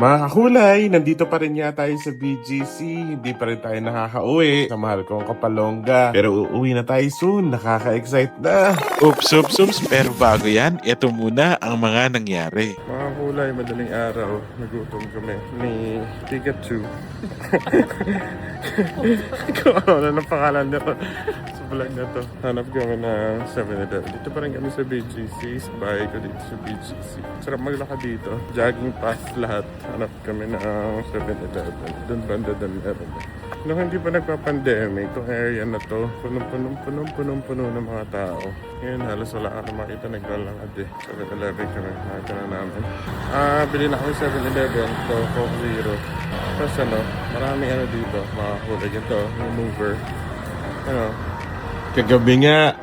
Mga kakulay, nandito pa rin nga tayo sa BGC. Hindi pa rin tayo nakakauwi sa mahal kong Kapalongga. Pero uuwi na tayo soon. Nakaka-excite na. Oops. Pero bago yan, ito muna ang mga nangyari. Mga kulay, madaling araw. Nagutom kami ni Pikachu. Kung ano na pangalan nito sa vlog na to. Hanap kami ng 7-Eleven. Dito pa rin kami sa BGC. Sa bahay ko dito sa BGC. Sarap maglakad dito. Jogging past lahat. Hanap kami ng 7-Eleven. Doon banda doon meron. Nung hindi pa nagpa-pandemic, itong area na to, punong-puno ng mga tao. Ngayon, halos wala ka na makita, naglalakad eh. 7-Eleven kami, nakita na namin. Bili na kami 7-Eleven, to Coke Zero. Tapos marami dito, mga kulay ito, yung mover. Kagabi nga,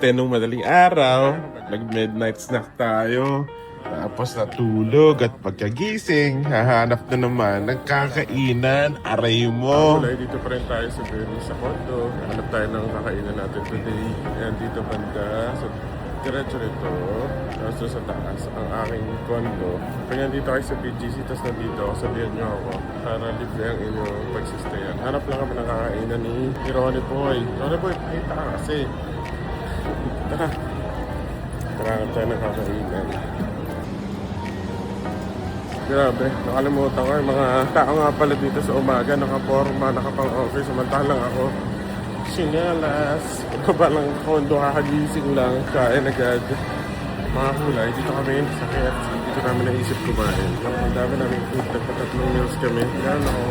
nung madaling araw, nag-midnight snack tayo. Tapos natulog at pagkagising, hahanap na naman ng kakainan, aray mo. Dito pa rin tayo sa Bernie sa condo. Hanap tayo ng kakainan natin today. Ayan dito banda, sa diretso rito. Tapos sa taas, ang aking condo. Pag nandito kayo sa BGC, tapos nandito ako, sabihan nyo ako para libre ang inyong pagsistayan. Hanap lang kami ng kakainan ni Ronnie Boy. Ronnie Boy, pakita ka kasi. Tara. Tara, hanap tayo ng kakainan. Grabe, nakalimutan ko yung mga tao nga pala dito sa umaga, nakaporma, nakapang-office, samantalang ako sinyalas, baba lang kondo, kakagising lang, kain agad. Mga kulay, dito kami sa KFC, dito namin naisip kumain. Ang dami namin food, nagpatatlong meals kami. Yan ako,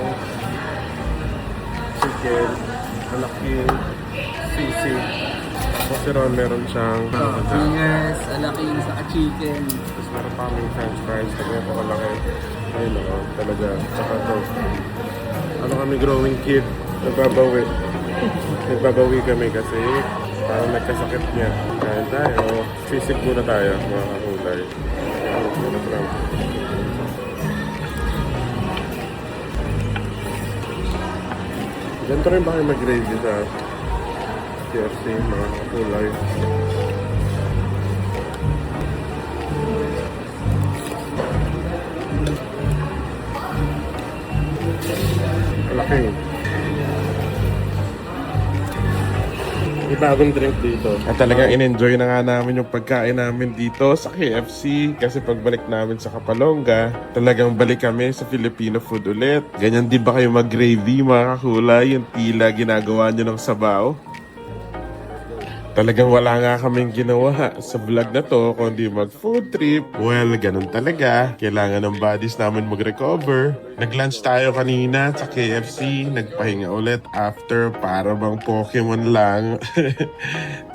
chicken, alaking, sisig. Tapos si Ron meron siyang fingers, alaking, saka chicken. tapos meron pa kaming french fries, kaya pa kalaki. Ayun o, talaga. Tsaka to. Ano kami growing kid, nagbabawi kami kasi parang nagkasakit niya. Kain tayo, sisig muna tayo mga kakulay. Ganito rin ba kayo mag-gravy sa KFC, mga kakulay? Malaki. May bagong drink dito. At talagang in-enjoy na nga namin yung pagkain namin dito sa KFC. Kasi pagbalik namin sa Kapalongga, talagang balik kami sa Filipino food ulit. Ganyan di ba kayo mag-gravy mga kakulay? Yung tila ginagawa nyo ng sabaw? Talagang wala nga kaming ginawa sa vlog na to kundi mag-food trip. Well, ganun talaga. Kailangan ng bodies namin mag-recover. Nag-lunch tayo kanina sa KFC. Nagpahinga ulit after para bang Pokemon lang.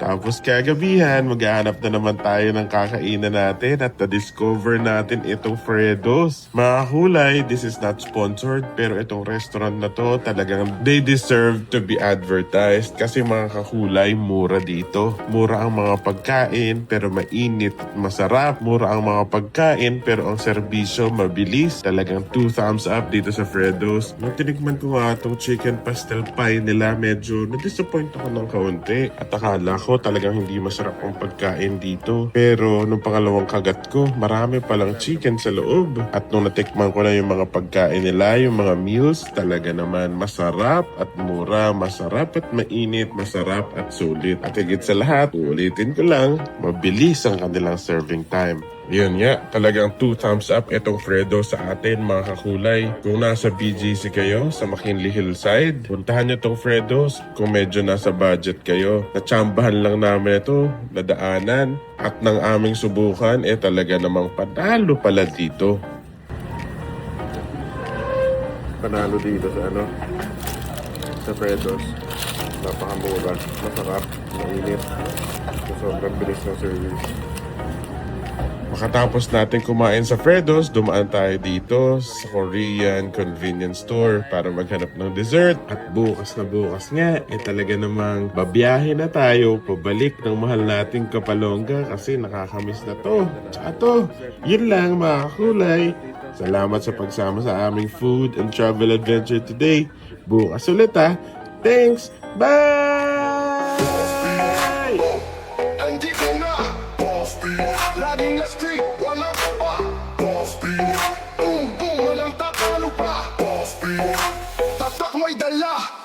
Tapos kagabihan, maghahanap na naman tayo ng kakainan natin at na-discover natin itong Fredos. Mga kulay, this is not sponsored pero itong restaurant na to talagang they deserve to be advertised kasi mga kakulay, mura dito. Mura ang mga pagkain pero mainit at masarap. Mura ang mga pagkain pero ang serbisyo mabilis. Talagang 2 thumbs up dito sa Fredos. Nung tinikman ko nga itong chicken pastel pie nila, medyo na-disappoint ako ng kaunti. At akala ko talagang hindi masarap ang pagkain dito. Pero nung pangalawang kagat ko, marami palang chicken sa loob. At nung natikman ko na yung mga pagkain nila, yung mga meals, talaga naman masarap at mura. Masarap at mainit, masarap at sulit. At higit sa lahat, uulitin ko lang, mabilis ang kanilang serving time. Yun nga, talagang 2 thumbs up itong Fredo sa atin mga kakulay. Kung nasa BGC kayo sa McKinley Hillside, puntahan nyo itong Fredos kung medyo nasa budget kayo. Natsambahan lang namin ito, nadaanan, at ng aming subukan, talaga namang panalo pala dito. Panalo dito sa Fredos. Napakamura, masarap, mainit, sobrang bilis ng service. Makatapos natin kumain sa Fredos, dumaan tayo dito sa Korean convenience store para maghanap ng dessert. At bukas na bukas nga, talaga namang babiyahe na tayo pabalik ng mahal nating Kapalongga kasi nakakamiss na to. Tsaka to, yun lang mga kakulay. Salamat sa pagsama sa aming food and travel adventure today. Bukas ulit ha. Thanks! Bye! Laging na street, walang pa. Boss beat, boom, boom, walang ako'y dala